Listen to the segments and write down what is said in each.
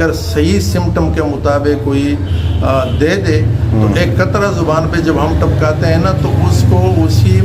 اگر صحیح سمٹم کے مطابق کوئی دے دے تو ایک قطرہ زبان پہ جب ہم ٹپکاتے ہیں نا تو اس کو اسی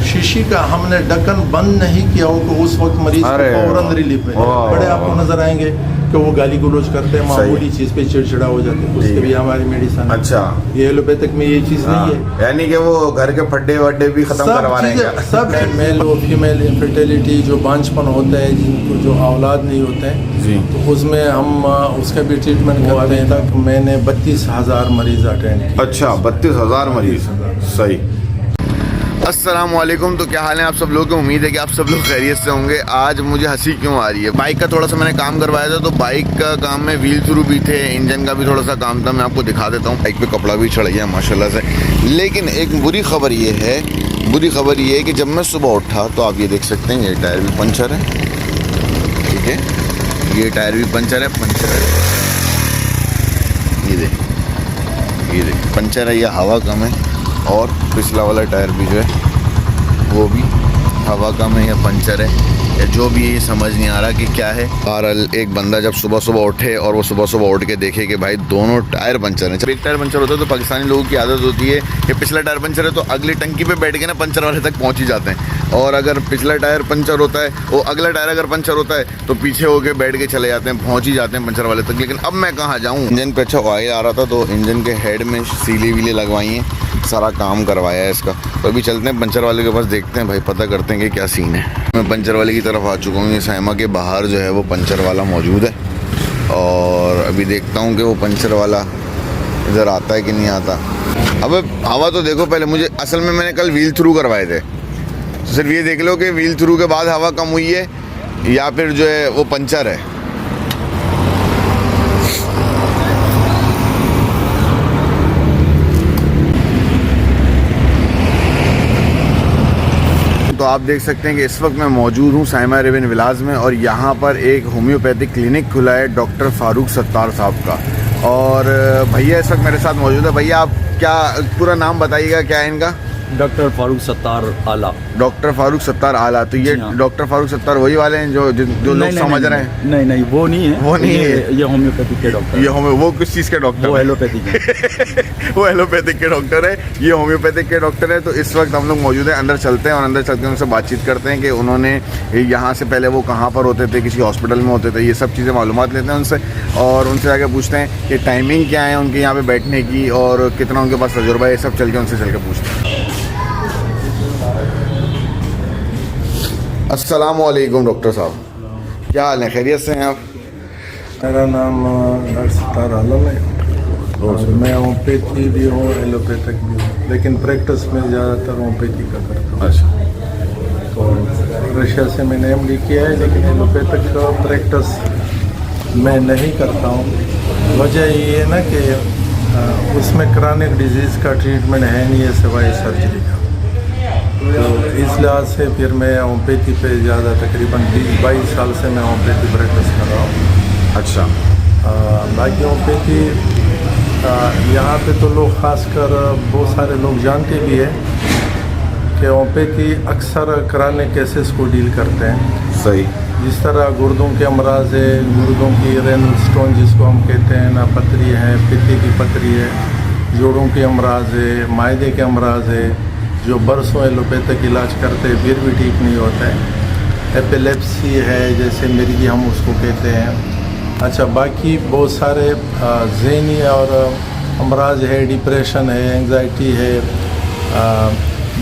شیشی کا ہم نے ڈکن بند نہیں کیا ہو تو اس وقت مریض کو فوراً ریلیف ملے. بڑے آپ کو نظر آئیں گے کہ وہ گالی گلوچ کرتے ہیں, معمولی چیز پہ چڑچڑا ہو جاتے ہیں, اس کے بھی ہماری میڈیسن. اچھا, یہ ایلوپیتھک میں یہ چیز نہیں ہے, یعنی کہ وہ گھر کے پھڈے وڈے بھی ختم کروا رہے ہیں سب. میل و فیمیل انفرٹیلیٹی جو بانجپن ہوتا ہے, جن کو جو اولاد نہیں ہوتے ہیں, تو اس میں ہم اس کا بھی ٹریٹمنٹ کرتے ہیں. تک میں نے 32,000 مریض اٹینڈ کیے. اچھا, 32,000 مریض. صحیح. السلام علیکم. تو کیا حال ہے آپ سب لوگوں کی؟ امید ہے کہ آپ سب لوگ خیریت سے ہوں گے. آج مجھے ہنسی کیوں آ رہی ہے, بائک کا تھوڑا سا میں نے کام کروایا تھا, تو بائک کا کام میں ویل تھرو بھی تھے, انجن کا بھی تھوڑا سا کام تھا. میں آپ کو دکھا دیتا ہوں. بائک پہ کپڑا بھی چڑھ گیا ماشاءاللہ سے. لیکن ایک بری خبر یہ ہے کہ جب میں صبح اٹھا تو آپ یہ دیکھ سکتے ہیں, یہ ٹائر بھی پنچر ہے. ٹھیک ہے, یہ ٹائر بھی پنچر ہے. یہ دیکھ پنچر ہے, یہ ہوا کم ہے. اور پچھلا والا ٹائر بھی جو ہے وہ بھی ہوا کم ہے یا پنچر ہے یا جو بھی ہے, یہ سمجھ نہیں آ رہا کہ کیا ہے. بہرحال ایک بندہ جب صبح اٹھے اور وہ صبح اٹھ کے دیکھے کہ بھائی دونوں ٹائر پنچر ہیں. جب ایک ٹائر پنچر ہوتا ہے تو پاکستانی لوگوں کی عادت ہوتی ہے کہ پچھلا ٹائر پنچر ہے تو اگلی ٹنکی پہ بیٹھ کے نا پنچر والے تک پہنچ ہی جاتے ہیں. اور اگر پچھلا ٹائر پنچر ہوتا ہے, وہ اگلا ٹائر اگر پنچر ہوتا ہے تو پیچھے ہو کے بیٹھ کے چلے جاتے ہیں, پہنچ ہی جاتے ہیں پنچر والے تک. لیکن اب میں کہاں جاؤں, انجن پہ اچھا آئل آ رہا تھا تو انجن کے ہیڈ میں سیلی ویلے لگوائی ہیں, سارا کام کروایا ہے اس کا. تو ابھی چلتے ہیں پنچر والے کے پاس, دیکھتے ہیں بھائی پتہ کرتے ہیں کہ کیا سین ہے. میں پنچر والے کی طرف آ چکا ہوں. یہ سائما کے باہر جو ہے وہ پنچر والا موجود ہے, اور ابھی دیکھتا ہوں کہ وہ پنچر والا ادھر آتا ہے کہ نہیں آتا. اب ہوا تو دیکھو پہلے, مجھے اصل میں نے کل ویل تھرو کروائے تھے, تو صرف یہ دیکھ لو کہ ویل تھرو کے بعد ہوا کم ہوئی ہے یا پھر جو ہے وہ پنچر ہے. تو آپ دیکھ سکتے ہیں کہ اس وقت میں موجود ہوں سائما ریون ولاز میں, اور یہاں پر ایک ہومیوپیتھک کلینک کھلا ہے ڈاکٹر فاروق ستار صاحب کا. اور بھیا اس وقت میرے ساتھ موجود ہے. بھیا آپ کیا پورا نام بتائیے گا, کیا ہے ان کا؟ ڈاکٹر فاروق ستار اعلیٰ. ڈاکٹر فاروق ستار اعلیٰ. تو یہ ڈاکٹر فاروق ستار وہی والے ہیں جو لوگ سمجھ رہے ہیں؟ نہیں, وہ نہیں ہے. یہ ہومیوپیتھک کے ڈاکٹر. وہ کس چیز کے ڈاکٹر؟ وہ ایلوپیتھک ہے. وہ ایلوپیتھک کے ڈاکٹر ہے, یہ ہومیوپیتھک کے ڈاکٹر ہے. تو اس وقت ہم لوگ موجود ہیں, اندر چلتے ہیں اور اندر چل کے ان سے بات چیت کرتے ہیں کہ انہوں نے یہاں سے پہلے وہ کہاں پر ہوتے تھے, کسی ہاسپٹل میں ہوتے تھے, یہ سب چیزیں معلومات لیتے ہیں ان سے, اور ان سے آگے پوچھتے ہیں کہ ٹائمنگ کیا ہے ان کے یہاں پہ بیٹھنے کی اور کتنا ان کے پاس تجربہ ہے. یہ سب چل کے پوچھتے ہیں. السلام علیکم ڈاکٹر صاحب, کیا حال ہے, خیریت سے ہیں آپ؟ میرا نام ڈاکٹر ستار عالم ہے, اور میں ہومیوپیتھی بھی ہوں, ایلوپیتھک بھی ہوں, لیکن پریکٹس میں زیادہ تر ہومیوپیتھی کا کرتا ہوں. اچھا. تو رشیا سے میں نے MD کیا ہے, لیکن ایلوپیتھک کا پریکٹس میں نہیں کرتا ہوں. وجہ یہ ہے نا کہ اس میں کرانک ڈیزیز کا ٹریٹمنٹ ہے نہیں ہے سوائے سرجری کا. تو اس لحاظ سے پھر میں ہومیوپیتھی پہ زیادہ تقریباً 20-22 سال سے میں ہومیوپیتھی پریکٹس کر رہا ہوں. اچھا. باقی ہومیوپیتھی یہاں پہ تو لوگ خاص کر بہت سارے لوگ جانتے بھی ہیں کہ ہومیوپیتھی اکثر کرانک کیسز کو ڈیل کرتے ہیں. صحیح. جس طرح گردوں کے امراض ہے, گردوں کی رینل سٹون جس کو ہم کہتے ہیں نا, پتری ہے, پتے کی پتری ہے, جوڑوں کے امراض ہے, معدے کے امراض ہے, جو برسوں ایلوپیتھک علاج کرتے پھر بھی ٹھیک نہیں ہوتا ہے. ایپیلیپسی ہے جیسے مرگی ہم اس کو کہتے ہیں. اچھا, باقی بہت سارے ذہنی اور امراض ہے, ڈپریشن ہے, انگزائٹی ہے,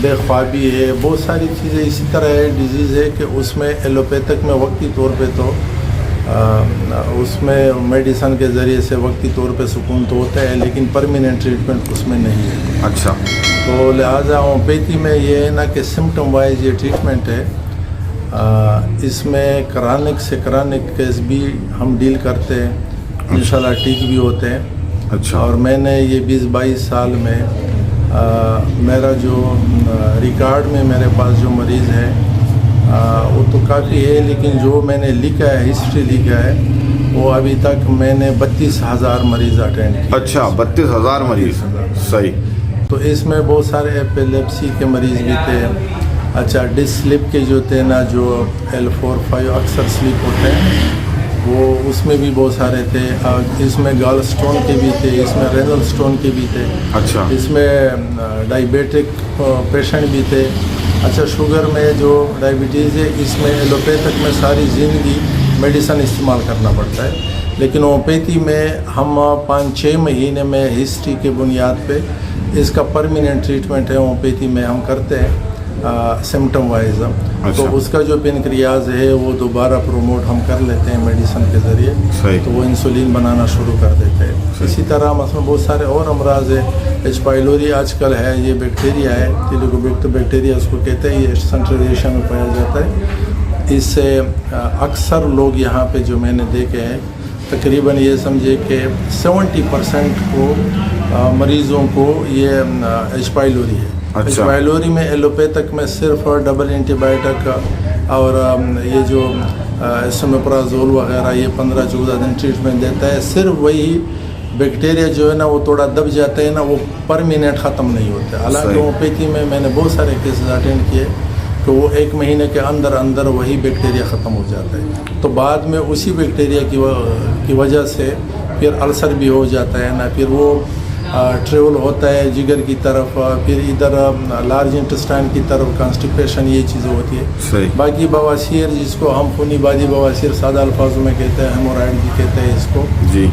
بے خوابی ہے, بہت ساری چیزیں اسی طرح ہے, ڈیزیز ہے کہ اس میں ایلوپیتھک میں وقتی طور پہ تو اس میں میڈیسن کے ذریعے سے وقتی طور پہ سکون تو ہوتا ہے, لیکن پرماننٹ ٹریٹمنٹ اس میں نہیں ہے. اچھا. تو لہٰذا ہومیوپیتھی میں یہ ہے نا کہ سمٹم وائز یہ ٹریٹمنٹ ہے. اس میں کرانک سے کرانک کیس بھی ہم ڈیل کرتے ہیں, انشاءاللہ ٹھیک بھی ہوتے ہیں. اچھا. اور میں نے یہ 20-22 سال میں میرا جو ریکارڈ میں میرے پاس جو مریض ہے وہ تو کافی ہے, لیکن جو میں نے لکھا ہے, ہسٹری لکھا ہے, وہ ابھی تک میں نے 32,000 مریض اٹینڈ کیے. اچھا, 32,000 مریض. صحیح. تو اس میں بہت سارے ایپیلیپسی کے مریض بھی تھے. اچھا, ڈس سلپ کے جو تھے نا, جو L4-5 اکثر سلپ ہوتے ہیں, وہ اس میں بھی بہت سارے تھے. اس میں گال اسٹون کے بھی تھے, اس میں رینل اسٹون کے بھی تھے, اچھا اس میں ڈائبیٹک پیشنٹ بھی تھے. اچھا شوگر میں جو ڈائبٹیز ہے اس میں ایلوپیتھک میں ساری زندگی میڈیسن استعمال کرنا پڑتا ہے, لیکن ہومیوپیتھی میں ہم 5-6 مہینے میں ہسٹری کے بنیاد پہ اس کا پرماننٹ ٹریٹمنٹ ہے ہومیوپیتھی میں ہم کرتے ہیں سمٹم وائز. تو اس کا جو پینکریاز ہے وہ دوبارہ پروموٹ ہم کر لیتے ہیں میڈیسن کے ذریعے, تو وہ انسولین بنانا شروع کر دیتے ہیں. اسی طرح مثلا بہت سارے اور امراض ہیں. ایچ پائلوری آج کل ہے, یہ بیکٹیریا ہے, تیلیکوبیکٹر بیکٹیریا اس کو کہتے ہیں, یہ سینٹرل ایشیا میں پایا جاتا ہے. اس سے اکثر لوگ یہاں پہ جو میں نے دیکھے ہیں تقریباً یہ سمجھے کہ 70% کو مریضوں کو یہ ایچ پائلوری ہے. ایچ پائلوری میں ایلوپیتھک میں صرف ڈبل اینٹی بائیوٹک اور یہ جو اسومیپرازول وغیرہ یہ 15-14 دن ٹریٹمنٹ دیتا ہے. صرف وہی بیکٹیریا جو ہے نا وہ تھوڑا دب جاتے ہیں نا, وہ پرمیننٹ ختم نہیں ہوتے. حالانکہ ہومیوپیتھی میں نے بہت سارے کیسز اٹینڈ کیے کہ وہ 1 مہینے کے اندر وہی بیکٹیریا ختم ہو جاتا ہے. تو بعد میں اسی بیکٹیریا کی وجہ سے پھر السر بھی ہو جاتا ہے نا, پھر وہ ٹریول ہوتا ہے جگر کی طرف, پھر ادھر لارج انٹسٹائن کی طرف کانسٹیپیشن, یہ چیزیں ہوتی ہے. باقی بواسیر جس کو ہم خونی بادی بواسیر سادہ الفاظوں میں کہتے ہیں, ہیمورائڈ بھی کہتے ہیں اس کو,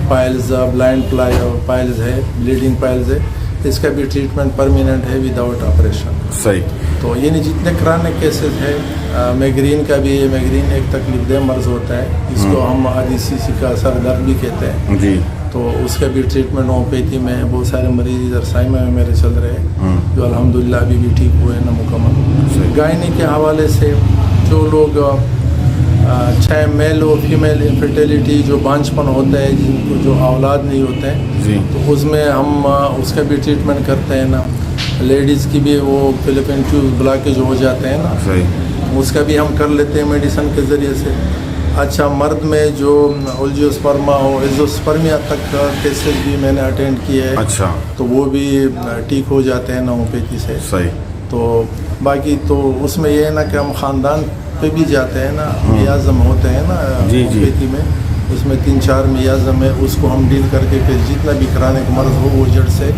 پائلز بلائنڈ پائلز ہے, بلیڈنگ پائلز ہے, اس کا بھی ٹریٹمنٹ پرماننٹ ہے وداؤٹ آپریشن. صحیح. تو یعنی جتنے کرانک کیسز ہے, میگرین کا بھی ہے. میگرین ایک تکلیف دہ مرض ہوتا ہے, اس کو ہم ADCC کا سر درد بھی کہتے ہیں جی. تو اس کا بھی ٹریٹمنٹ ہومیوپیتھی میں بہت سارے مریض ادھر سائمہ میں میرے چل رہے ہیں جو الحمدللہ ابھی بھی ٹھیک ہوئے نا مکمل. گائنی کے حوالے سے جو لوگ چاہے میل و فیمیل انفرٹیلیٹی جو بانجپن ہوتا ہے, جن کو جو اولاد نہیں ہوتے ہیں, تو اس میں ہم اس کا بھی ٹریٹمنٹ کرتے ہیں نا. لیڈیز کی بھی وہ فلپین ٹیوب بلاکیج ہو جاتے ہیں نا, اس کا بھی ہم کر لیتے ہیں میڈیسن کے ذریعے سے. اچھا مرد میں جو اولجیوسپرما ہو, ایزوسپرمیا تک کیسز بھی میں نے اٹینڈ کیے ہیں. اچھا. تو وہ بھی ٹھیک ہو جاتے ہیں نا ہومیوپیتھی سے. صحیح. تو باقی تو اس میں یہ ہے نا کہ ہم خاندان پہ بھی جاتے ہیں نا, میازم ہوتے ہیں نا ہومیوپیتھی میں, اس میں 3-4 میازم ہے, اس کو ہم ڈیل کر کے پھر جتنا بھی کرانک مرض ہو وہ جڑ سے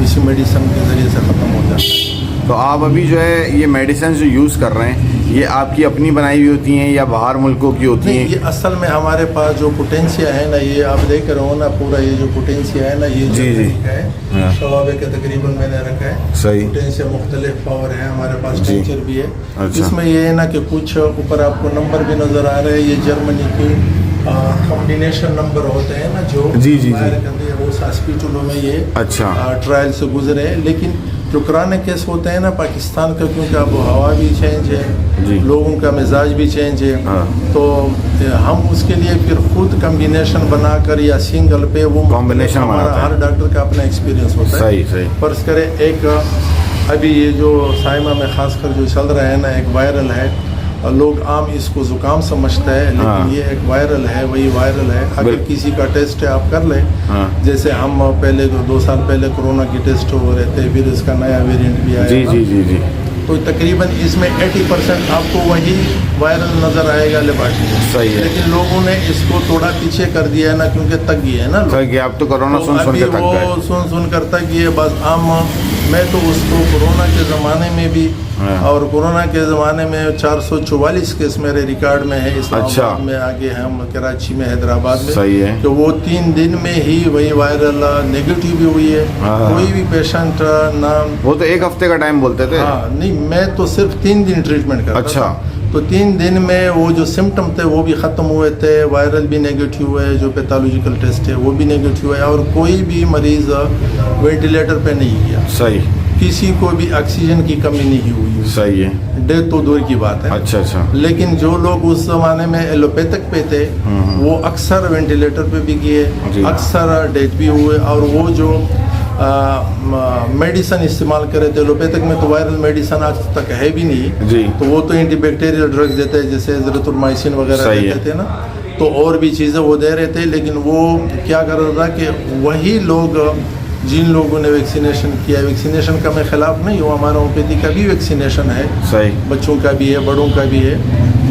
اسی میڈیسن کے ذریعے سے ختم ہو جاتا ہے. تو آپ ابھی جو ہے یہ میڈیسن جو یوز کر رہے ہیں یہ آپ کی اپنی بنائی ہوئی ہوتی ہیں یا باہر ملکوں کی ہوتی ہیں؟ یہ اصل میں ہمارے پاس جو پوٹینسیا ہے نا, یہ آپ دیکھ رہے ہو نا پورا, یہ جو پوٹینسیا ہے نا یہ جو ہے شوابے کے تقریباً میں نے رکھا ہے. صحیح. پوٹینسیا مختلف پاور ہے ہمارے پاس, ٹیچر بھی ہے. اس میں یہ ہے نا کہ کچھ اوپر آپ کو نمبر بھی نظر آ رہے ہیں, یہ جرمنی کی کمبینیشن نمبر ہوتے ہیں نا جو وہ ہاسپٹلوں میں یہ ٹرائل سے گزرے. لیکن جو کرانک کیس ہوتے ہیں نا پاکستان کا, کیونکہ اب ہوا بھی چینج ہے, لوگوں کا مزاج بھی چینج ہے, تو ہم اس کے لیے پھر خود کمبینیشن بنا کر یا سنگل پہ وہ کمبینیشن, ہمارا ہر ڈاکٹر کا اپنا ایکسپیرینس ہوتا ہے. فرض کرے ایک ابھی یہ جو سائمہ میں خاص کر جو چل رہا ہے نا ایک وائرل ہے, لوگ عام اس کو زکام سمجھتا ہے, لیکن یہ ایک وائرل ہے, وہی وائرل ہے. اگر کسی کا ٹیسٹ آپ کر لیں, جیسے ہم پہلے 2 سال پہلے کورونا کی ٹیسٹ ہو رہے تھے, پھر اس کا نیا ویریئنٹ بھی آیا, تو تقریباً اس میں 80% آپ کو وہی وائرل نظر آئے گا لیبارٹری میں. صحیح ہے. لیکن لوگوں نے اس کو تھوڑا پیچھے کر دیا ہے نا, کیونکہ تک گیا ہے نا, اب تو کورونا سن کر تک گئے. بس عام میں تو اس کو کورونا کے زمانے میں بھی اور کورونا کے زمانے میں 444 کیس میرے ریکارڈ میں ہے اسلام آباد میں, آگے ہم کراچی میں, حیدرآباد میں. صحیح ہے. کہ وہ 3 دن میں ہی وہی وائرل نیگیٹو بھی ہوئی ہے. کوئی بھی پیشنٹ نہ, وہ تو 1 ہفتے کا ٹائم بولتے تھے. ہاں نہیں, میں تو صرف 3 دن ٹریٹمنٹ کرتا. اچھا. تو 3 دن میں وہ جو سمٹم تھے وہ بھی ختم ہوئے تھے, وائرل بھی نیگیٹو ہوئے, جو پیتھولوجیکل ٹیسٹ ہے وہ بھی نیگیٹو ہے, اور کوئی بھی مریض وینٹیلیٹر پہ نہیں گیا. صحیح. کسی کو بھی آکسیجن کی کمی نہیں ہوئی. صحیح ہے. ڈیتھ تو دور کی بات ہے. اچھا. لیکن جو لوگ اس زمانے میں ایلوپیتھک پہ تھے وہ اکثر وینٹیلیٹر پہ بھی گئے, اکثر ڈیتھ بھی ہوئے. اور وہ جو میڈیسن استعمال کرے تھے ایلوپیتھک میں, تو وائرل میڈیسن آج تک ہے بھی نہیں, تو وہ تو اینٹی بیکٹیریل ڈرگز دیتے ہیں جیسے زیتھرومائسن وغیرہ دیتے تھے نا, تو اور بھی چیزیں وہ دے رہے تھے. لیکن وہ کیا کر رہا تھا کہ وہی لوگ جن لوگوں نے ویکسینیشن کیا, ویکسینیشن کا میں خلاف نہیں ہوں, ہمارا ہومیوپیتھی کا بھی ویکسینیشن ہے, بچوں کا بھی ہے, بڑوں کا بھی ہے,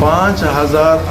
5000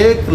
1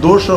2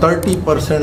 30%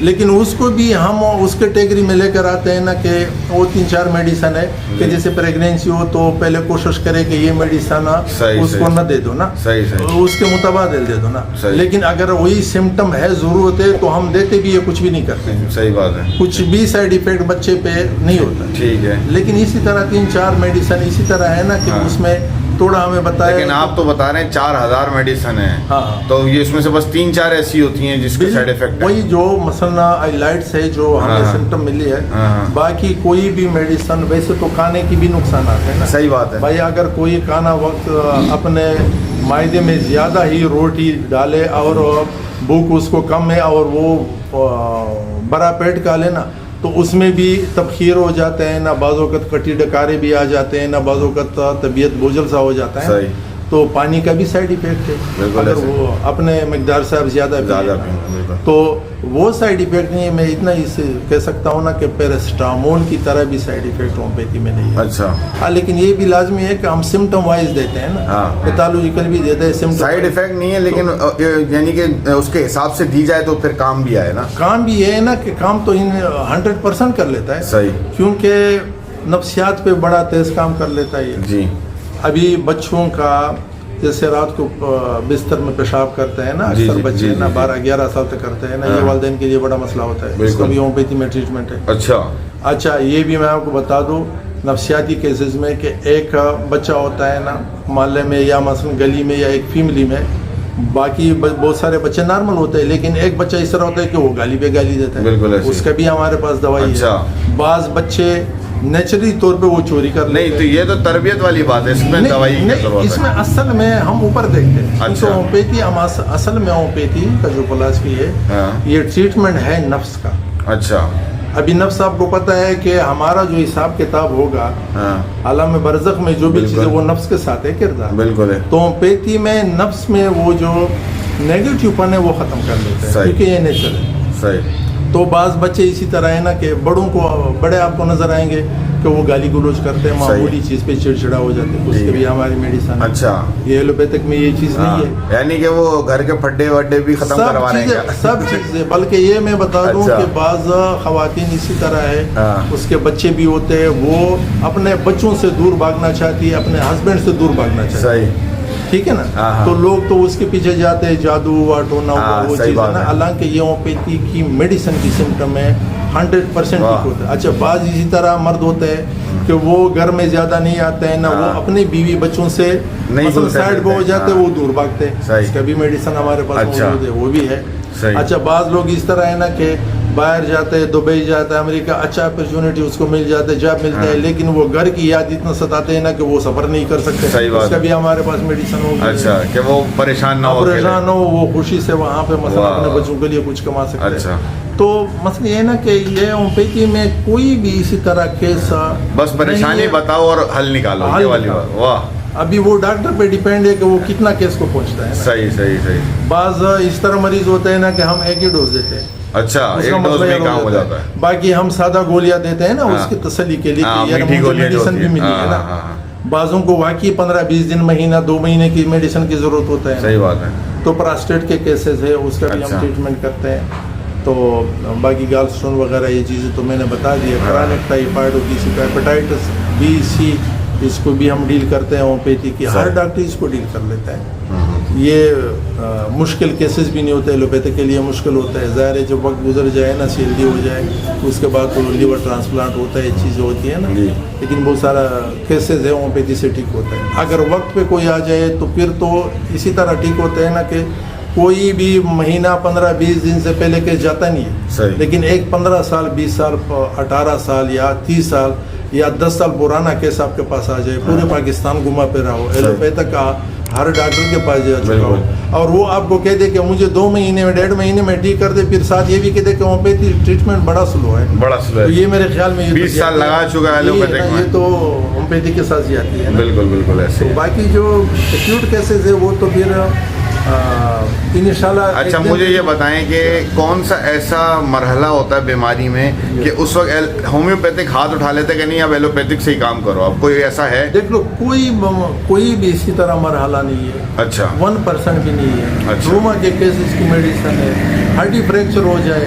لیکن اس کو بھی ہم اس کیٹیگری میں لے کر آتے ہیں نا کہ وہ 3-4 میڈیسن ہے کہ جیسے پریگنینسی ہو تو پہلے کوشش کرے کہ یہ میڈیسن اس کو نہ دے دو نا, اس کے متبادل دے دو نا. لیکن اگر وہی سمٹم ہے, ضرورت ہے, تو ہم دیتے بھی یہ کچھ بھی نہیں کرتے. صحیح بات ہے, کچھ بھی سائیڈ ایفیکٹ بچے پہ نہیں ہوتا. ٹھیک ہے, لیکن اسی طرح 3-4 میڈیسن اسی طرح ہے نا کہ اس میں تھوڑا ہمیں بتایا. لیکن آپ تو بتا رہے ہیں 4000 میڈیسن ہیں, تو یہ اس میں سے بس 3-4 ایسی ہوتی ہیں جس کے سائیڈ ایفیکٹ وہی جو مثلا آئیلائٹس ہے جو ہمیں سمٹم ملی ہے, باقی کوئی بھی میڈیسن ویسے تو کھانے کی بھی نقصانات ہیں نا. صحیح بات ہے بھائی, اگر کوئی کھانا وقت اپنے معدے میں زیادہ ہی روٹی ڈالے اور بھوک اس کو کم ہے اور وہ بڑا پیٹ کا لے نا, تو اس میں بھی تبخیر ہو جاتے ہیں نا, بعض اوقات کٹی ڈکارے بھی آ جاتے ہیں نا, بعض اوقات طبیعت بوجھل سا ہو جاتا ہے. تو پانی کا بھی سائیڈ ایفیکٹ ہے اگر وہ اپنے مقدار سے اب زیادہ تو وہ سائیڈ ایفیکٹ نہیں ہے. میں اتنا ہی کہہ سکتا ہوں نا کہ پیراسٹامول کی طرح بھی سائیڈ ایفیکٹ ہومیوپیتھی میں نہیں ہے. اچھا ہاں, لیکن یہ بھی لازمی ہے کہ ہم سمٹم وائز دیتے ہیں نا, پیتھولوجیکل بھی دیتے ہیں سمٹم. سائیڈ ایفیکٹ نہیں ہے لیکن یعنی کہ اس کے حساب سے دی جائے تو پھر کام بھی آئے نا. کام بھی ہے نا کہ کام تو 100% کر لیتا ہے. صحیح, کیونکہ نفسیات پہ بڑا تیز کام کر لیتا ہے. جی, ابھی بچوں کا جیسے رات کو بستر میں پیشاب کرتے ہیں نا اکثر بچے نا 12-11 سال تک کرتے ہیں نا, یہ والدین کے لیے بڑا مسئلہ ہوتا ہے. اس کا بھی ہومیوپیتھی میں ٹریٹمنٹ ہے. اچھا, یہ بھی میں آپ کو بتا دوں نفسیاتی کیسز میں کہ ایک بچہ ہوتا ہے نا محلے میں یا مثلا گلی میں یا ایک فیملی میں, باقی بہت سارے بچے نارمل ہوتے ہیں, لیکن ایک بچہ اس طرح ہوتا ہے کہ وہ گالی پہ گالی دیتا ہے. اس کا بھی ہمارے پاس دوائی ہے. بعض بچے نیچرلی طور پہ وہ چوری کر لیتے ہیں. نہیں تو یہ تو تربیت والی بات ہے, اس میں دوائی کی ضرورت ہے. اس میں اصل میں ہم اوپر دیکھتے ہیں. تو ہومیوپیتھی اصل میں ہومیوپیتھی کا جو فلسفی ہے یہ ٹریٹمنٹ ہے نفس کا. اچھا, ابھی نفس آپ کو پتہ ہے کہ ہمارا جو حساب کتاب ہوگا عالم برزخ میں جو بھی چیزیں وہ نفس کے ساتھ ہے کردار. بالکل ہے. تو ہومیوپیتھی میں نفس میں وہ جو نیگیٹو پن ہے وہ ختم کر لیتے ہیں کیونکہ یہ نیچر ہے. صحیح. تو بعض بچے اسی طرح ہے نا کہ بڑے آپ کو نظر آئیں گے کہ وہ گالی گلوچ کرتے ہیں, معمولی چیز پہ چڑچڑا ہو جاتے ہیں. اس کے بھی ہماری میڈیسن. اچھا, یہ ایلوپیتھک میں یہ چیز نہیں ہے, یعنی کہ وہ گھر کے پھڈے وڈے بھی ختم کروا رہے ہیں سب چیزیں. بلکہ یہ میں بتا دوں کہ بعض خواتین اسی طرح ہے, اس کے بچے بھی ہوتے ہیں, وہ اپنے بچوں سے دور بھاگنا چاہتی ہے, اپنے ہسبینڈ سے دور بھاگنا چاہتی ہے. ٹھیک ہے نا, تو لوگ تو اس کے پیچھے جاتے ہیں, جادو واٹونا وہ چیز ہے نا. حالانکہ یہ ہومیوپیتھی کی میڈیسن کی سمٹم ہے 100% ٹھیک ہوتا ہے. اچھا, بعض اسی طرح مرد ہوتے ہیں کہ وہ گھر میں زیادہ نہیں آتے ہیں نا, وہ اپنے بیوی بچوں سے سائڈ پہ ہو جاتے ہیں, وہ دور بھاگتے ہیں. اس کا بھی میڈیسن ہمارے پاس موجود ہے, وہ بھی ہے. اچھا, بعض لوگ اس طرح ہے نا کہ باہر جاتے ہیں, دبئی جاتا ہے, امریکہ, اچھا اپرچونٹی اس کو مل جاتے ہے, جاب ملتا ہے, لیکن وہ گھر کی یاد اتنا ستاتے ہیں نا کہ وہ سفر نہیں کر سکتے. اس کا بھی ہمارے پاس میڈیسن ہوگی. اچھا, کہ وہ پریشان نہ ہو, وہ خوشی سے وہاں پہ مثلا اپنے بچوں کے لیے کچھ کما سکتے ہیں. تو مسئلہ یہ ہے نا کہ یہ ہومیوپیتھی میں کوئی بھی اسی طرح کیس بس پریشانی بتاؤ اور حل نکالو, یہ والی بات. واہ, ابھی وہ ڈاکٹر پہ ڈیپینڈ ہے کہ وہ کتنا کیس کو پہنچتا ہے. صحیح. بعض اس طرح مریض ہوتے ہیں نا کہ ہم ایک ہی ڈوز دیتے ہیں. اچھا, ایک ڈوز میں کام ہو جاتا ہے. باقی ہم سادہ گولیاں دیتے ہیں نا اس کی تسلی کے لیے کہ میڈیسن بھی ملی ہے نا. بعضوں کو واقعی 15-20 دن, مہینہ, 2 مہینے کی میڈیسن کی ضرورت ہوتا ہے. صحیح بات ہے. تو پراسٹیٹ کے کیسز ہے, اس کا بھی ہم ٹریٹمنٹ کرتے ہیں. تو باقی گال اسٹون وغیرہ یہ چیزیں تو میں نے بتا دی ہے. کرونک ٹائیفائڈ اور کسی کا ہیپاٹائٹس بی سی, اس کو بھی ہم ڈیل کرتے ہیں ہومیوپیتھی کی. ہر ڈاکٹر اس کو ڈیل کر لیتا ہے. یہ مشکل کیسز بھی نہیں ہوتے, ایلوپیتھی کے لیے مشکل ہوتا ہے. ظاہر ہے جب وقت گزر جائے نا, CLD ہو جائے, اس کے بعد تو لیور ٹرانسپلانٹ ہوتا ہے, یہ چیزیں ہوتی ہے نا. لیکن بہت سارا کیسز ہے ہومیوپیتھی سے ٹھیک ہوتا ہے. اگر وقت پہ کوئی آ جائے تو پھر تو اسی طرح ٹھیک ہوتا ہے نا کہ کوئی بھی مہینہ 15-20 دن سے پہلے کیس جاتا نہیں ہے. لیکن ایک 15 سال, 20 سال, 18 سال یا 30 سال یا 10 سال پرانا کیس آپ کے پاس آ جائے, پورے پاکستان گھما پھرا ہو, ایلوپیتھک کا ہر ڈاکٹر کے پاس جا چکا ہو, اور وہ آپ کو کہہ دے کہ مجھے 2 مہینے میں 1.5 مہینے میں ٹھیک کر دے, پھر ساتھ یہ بھی کہہ دے کہ ہومیوپیتھی ٹریٹمنٹ بڑا سلو ہے. تو یہ میرے خیال میں 20 سال لگا چکا ہے ایلوپیتھک میں, یہ تو ہومیوپیتھی کے ساتھ ہی آتی ہے. بالکل ایسے. باقی جو ایکیوٹ کیسز ہے وہ تو پھر انشاءاللہ. اچھا, مجھے یہ بتائیں کہ کون سا ایسا مرحلہ ہوتا ہے بیماری میں کہ اس وقت ہومیوپیتھک ہاتھ اٹھا لیتے کہ نہیں اب ایلوپیتھک سے ہی کام کرو, اب کوئی ایسا ہے؟ دیکھ لو, کوئی بھی اسی طرح مرحلہ نہیں ہے. اچھا, 1% بھی نہیں ہے. اچھا, روما کے کیسز کی میڈیسن ہے. ہڈی فریکچر ہو جائے,